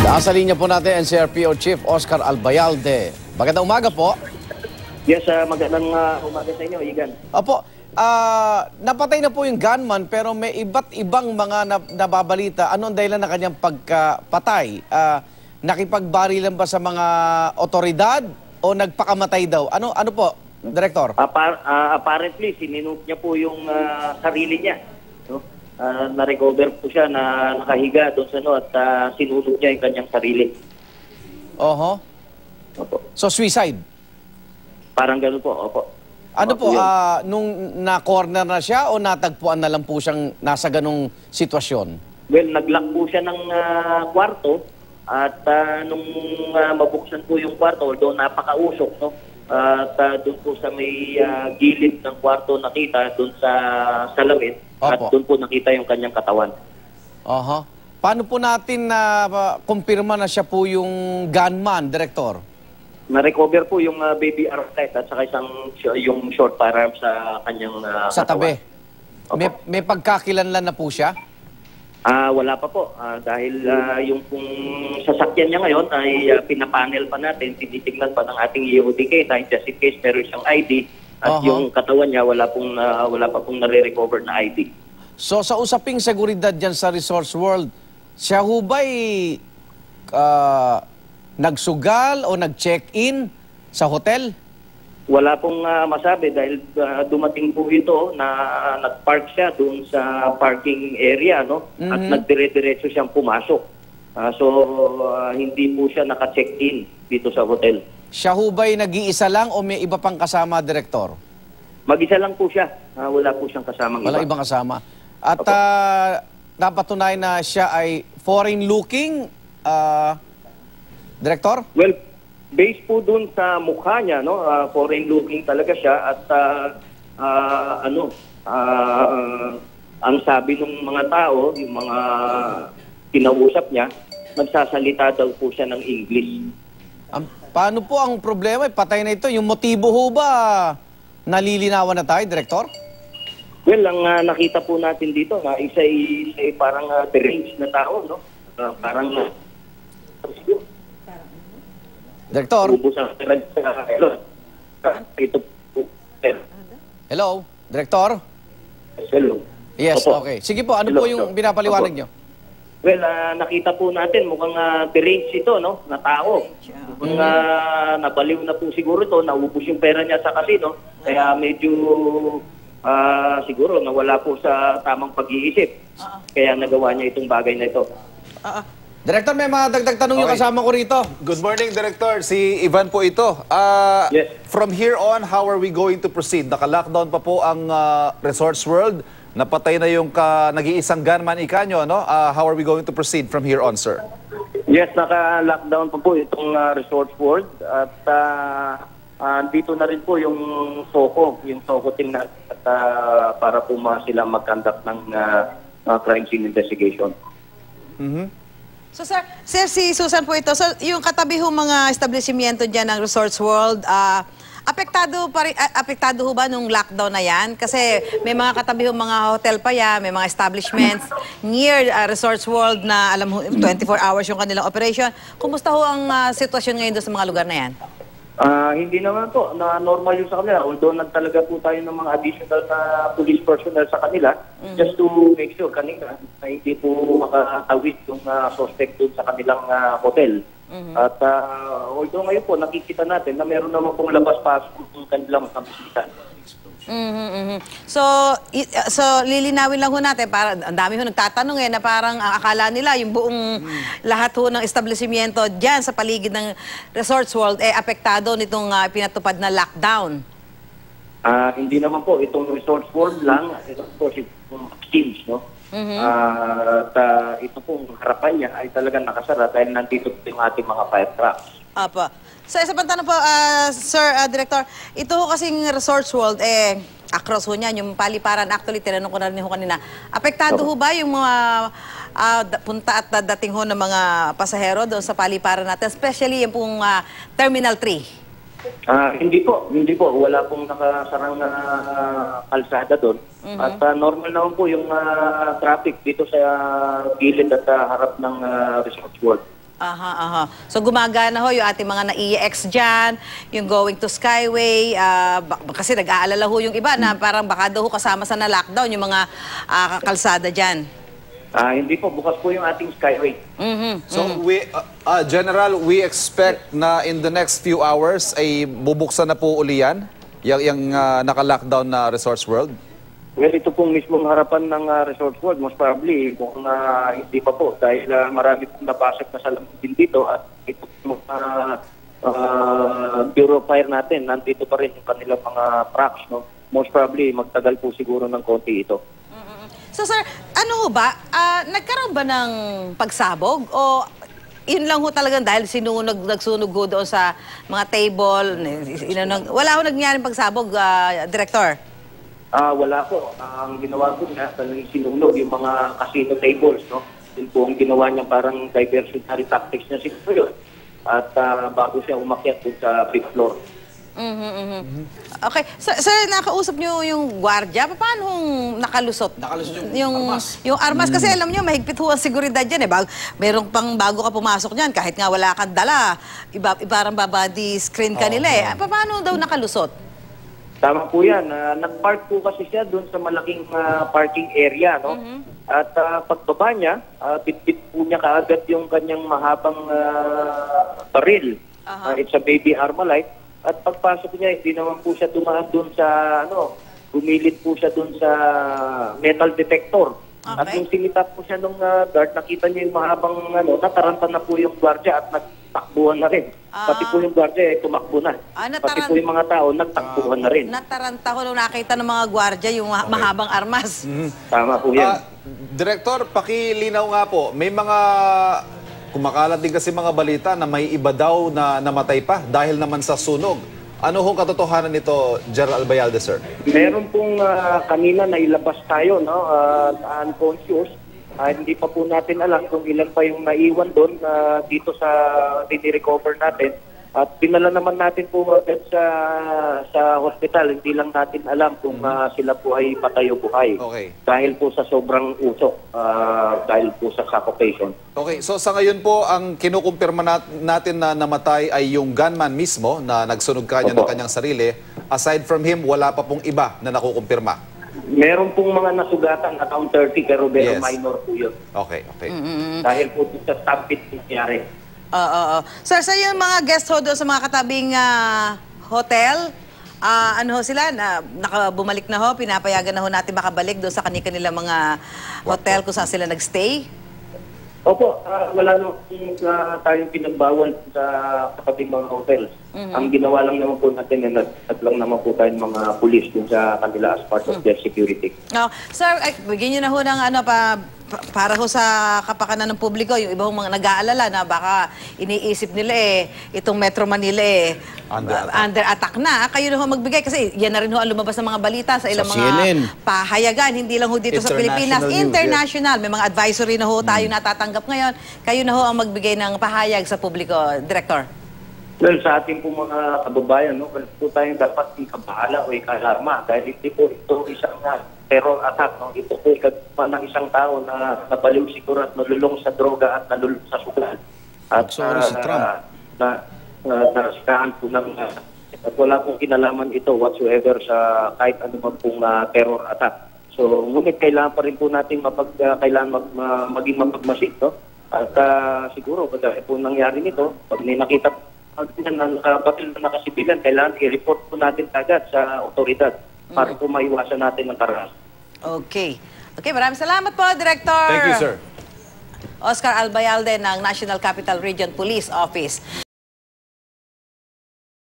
Nasa linya po natin NCRPO Chief Oscar Albayalde. Magandang umaga po. Yes, magandang umaga sa inyo, Igan. Opo, napatay na po yung gunman pero may iba't ibang mga nababalita. Ano ang dahilan ng kanyang pagkapatay? Nakipagbarilan ba sa mga otoridad o nagpakamatay daw? Ano po, Director? Apparently, sininuk niya po yung sarili niya. No? Na-recover po siya na nakahiga doon sa at sinunod niya yung kanyang sarili. Oho. Opo. So, suicide? Parang gano'n po, opo. Ano po, nung na-corner na siya o natagpuan na lang po siyang nasa ganong sitwasyon? Well, nag-lock po siya ng kwarto at nung mabuksan po yung kwarto, although napakausok, no? At doon po sa may gilid ng kwarto nakita, doon sa salamin, at doon po nakita yung kanyang katawan. Aha. Paano po natin na kumpirma na siya po yung gunman, Director? Na-recover po yung baby arclight at saka yung short firearm sa kanyang sa tabi. May pagkakilanlan na po siya? Wala pa po. Dahil yung pong sasakyan niya ngayon ay pinapanel pa natin, tinitingnan pa ng ating EODK na just in case meron siyang ID at yung katawan niya wala pa pong nare-recover na ID. So sa usaping seguridad dyan sa Resorts World, siya ho ba'y nagsugal o nag-check-in sa hotel? Wala pong masabi dahil dumating po ito na nag-park siya doon sa parking area, no? At nagdire-diretso siyang pumasok. Hindi po siya naka-check-in dito sa hotel. Siya ho ba'y nag-iisa lang o may iba pang kasama, Director? Mag-isa lang po siya. Wala po siyang kasamang iba. Wala ibang kasama. At napatunay na siya ay foreign-looking, Director? Well, based po dun sa mukha niya, no, foreign-looking talaga siya at ang sabi ng mga tao, yung mga kinausap niya, nagsasalita daw po siya ng English. Paano po ang problema? Patay na ito. Yung motibo ho ba nalilinawan na tayo, Director? Well, ang nakita po natin dito na isa parang deranged na tao, no? Parang Director? Hello? Director? Hello. Yes, Opo. okay. Sige po, ano po yung pinapaliwanag nyo? Well, nakita po natin mukhang deranged ito, no? Na tao. Mukhang nabaliw na po siguro ito, naubos yung pera niya sa casino. Kaya medyo siguro nawala po sa tamang pag-iisip. Kaya nagawa niya itong bagay na ito. Director, may mga dagdag tanong yung kasama ko rito. Good morning, Director. Si Ivan po ito. Yes. From here on, how are we going to proceed? Naka-lockdown pa po ang Resorts World. Napatay na yung nag-iisang gunman ikanyo, no? How are we going to proceed from here on, sir? Yes, naka-lockdown pa po itong Resorts World. At dito na rin po yung SOCO team na para po sila mag-conduct ng crime scene investigation. So sir, si Susan po ito. So yung katabi ho mga establishmento dyan ng Resorts World, apektado ho ba nung lockdown na yan? Kasi may mga katabi ho mga hotel pa yan, may mga establishments near Resorts World na alam ho 24 hours yung kanilang operation. Kumusta ho ang sitwasyon ngayon doon sa mga lugar na yan? Hindi naman po, na normal yun sa kanila. Although nagtalaga po tayo ng mga additional na police personnel sa kanila just to make sure kanina na hindi po makatawid yung suspect doon sa kanilang hotel. At although ngayon po nakikita natin na meron naman pong labas-pasok yung kanilang bisita. So lilinawin lang ho natin, para ang dami ho nagtatanong na parang ang akala nila yung buong lahat ho ng establishmento diyan sa paligid ng Resorts World apektado nitong pinatupad na lockdown. Hindi naman po itong Resorts World lang, ito po itong teams, no? At ito pong harapan niya ay talagang nakasara dahil nandito yung ating mga fire trucks. Apa. So, isa pang tanong po, Sir Director, ito ho kasing Resorts World, across ho niyan, yung paliparan, actually, tinanong ko na rin ho kanina, apektado ho ba yung mga punta at dating ho ng mga pasahero doon sa paliparan natin, especially yung pong Terminal 3? Hindi po. Wala pong nakasarang na kalsada doon. At normal naman po yung traffic dito sa gilid at harap ng Resorts World. Aha, aha. So gumagana ho yung ating mga na-EX dyan, yung going to Skyway, kasi nag-aalala ho yung iba na parang baka daw ho kasama sa na-lockdown yung mga kalsada dyan. Hindi po, bukas po yung ating Skyway. So, General, we expect na in the next few hours ay bubuksan na po uli yan, yung naka-lockdown na Resorts World? Well, ito pong mismong harapan ng Resort World, most probably, kung hindi pa po, dahil marami pong napasok na salamin din dito at ito pong Bureau of Fire natin, nandito pa rin yung kanilang mga trucks, no? Most probably, magtagal po siguro ng konti ito. So sir, ano ho ba, nagkaroon ba ng pagsabog o yun lang ho talagang dahil nagsunog ho doon sa mga table, wala ho nangyaring pagsabog, Director? Wala po. Ang ginawa ko niya, talagang sinunog yung mga casino tables, no? Yun po ang ginawa niya parang diversionary tactics niya siguro yun. At bago siya umakyat dun sa fifth floor. Okay. Sir, nakausap niyo yung gwardiya. Paano nakalusot? Nakalusot yung armas. Yung armas kasi alam niyo, mahigpit ho ang seguridad dyan. Merong pang bago ka pumasok dyan, kahit nga wala kang dala, ibarang babadi screen ka nila eh. Paano daw nakalusot? Tama po yan. Nag-park po kasi siya doon sa malaking parking area, no? At pagbaba niya, bit-bit po niya kaagad yung kanyang mahabang baril. It's a baby Armalite. At pagpasok niya, hindi naman po siya dumaan doon sa, gumilit po siya doon sa metal detector. Okay. At yung sinitap po siya nung guard, nakita niya yung mahabang, nataranta na po yung gwardiya at nagtakbuhan na rin. Pati po yung gwardiya, tumakbo na. Pati po yung mga tao, nagtakbuhan na rin. Nataranta ko nung nakita ng mga gwardiya yung mahabang armas. Tama po yan. Director, pakilinaw nga po, may mga kumakalat din kasi mga balita na may iba daw na namatay pa dahil naman sa sunog. Ano hong katotohanan nito, General Albayalde, sir? Meron pong kanina na ilabas tayo, no? Unconscious. Hindi pa po natin alam kung ilan pa yung naiwan doon dito sa dini-recover natin. At pinala naman natin po sa hospital. Hindi lang natin alam kung sila po ay patay o buhay. Okay. Dahil po sa sobrang usok, dahil po sa suffocation. Okay, so sa ngayon po, ang kinukumpirma natin na namatay ay yung gunman mismo na nagsunog kanya ng kanyang sarili. Aside from him, wala pa pong iba na nakukumpirma. Meron pong mga nasugatan at 30 pero very minor po yun. Okay. Dahil po sa stampede nangyari. Oo. Sir, sa yung mga guest ho doon sa mga katabing hotel, ano ho sila, nakabumalik na ho, pinapayagan na ho natin makabalik doon sa kanila mga hotel kung saan sila nagstay? Opo, wala nang tayong pinagbawal sa katabing mga hotels. Ang ginawa lang naman po natin, lang naman po tayong mga pulis dun sa kanila as part of their security. Sir, bigyan nyo na ho ng para ho sa kapakanan ng publiko, yung ibang mga nag-aalala na baka iniisip nila itong Metro Manila under attack na. Kayo na ho magbigay kasi yan na rin ho ang lumabas ng mga balita sa ilang mga CNN. Pahayagan, hindi lang ho dito sa Pilipinas. International, may mga advisory na ho tayo natatanggap ngayon. Kayo na ho ang magbigay ng pahayag sa publiko, Director. Well, sa ating po mga kababayan, wala po tayong dapat ikabahala o ikalarma dahil hindi po ito isang terror attack. No? Ito po ikagpa ng isang tao na nabaliw siguro at nalulong sa droga at nalulong sa sugal. At Sorry si Trump. nasikahan po ng at wala pong kinalaman ito whatsoever sa kahit anumang pong terror attack. So, ngunit kailangan pa rin po natin maging mapagmasid. No? At siguro, pag po nangyari nito, pag may nakita na nakabatil na nakasibilan, kailangan i-report po natin agad sa otoridad para po maiwasan natin ang karas. Okay. Maraming salamat po, Director. Thank you, sir. Oscar Albayalde ng National Capital Region Police Office.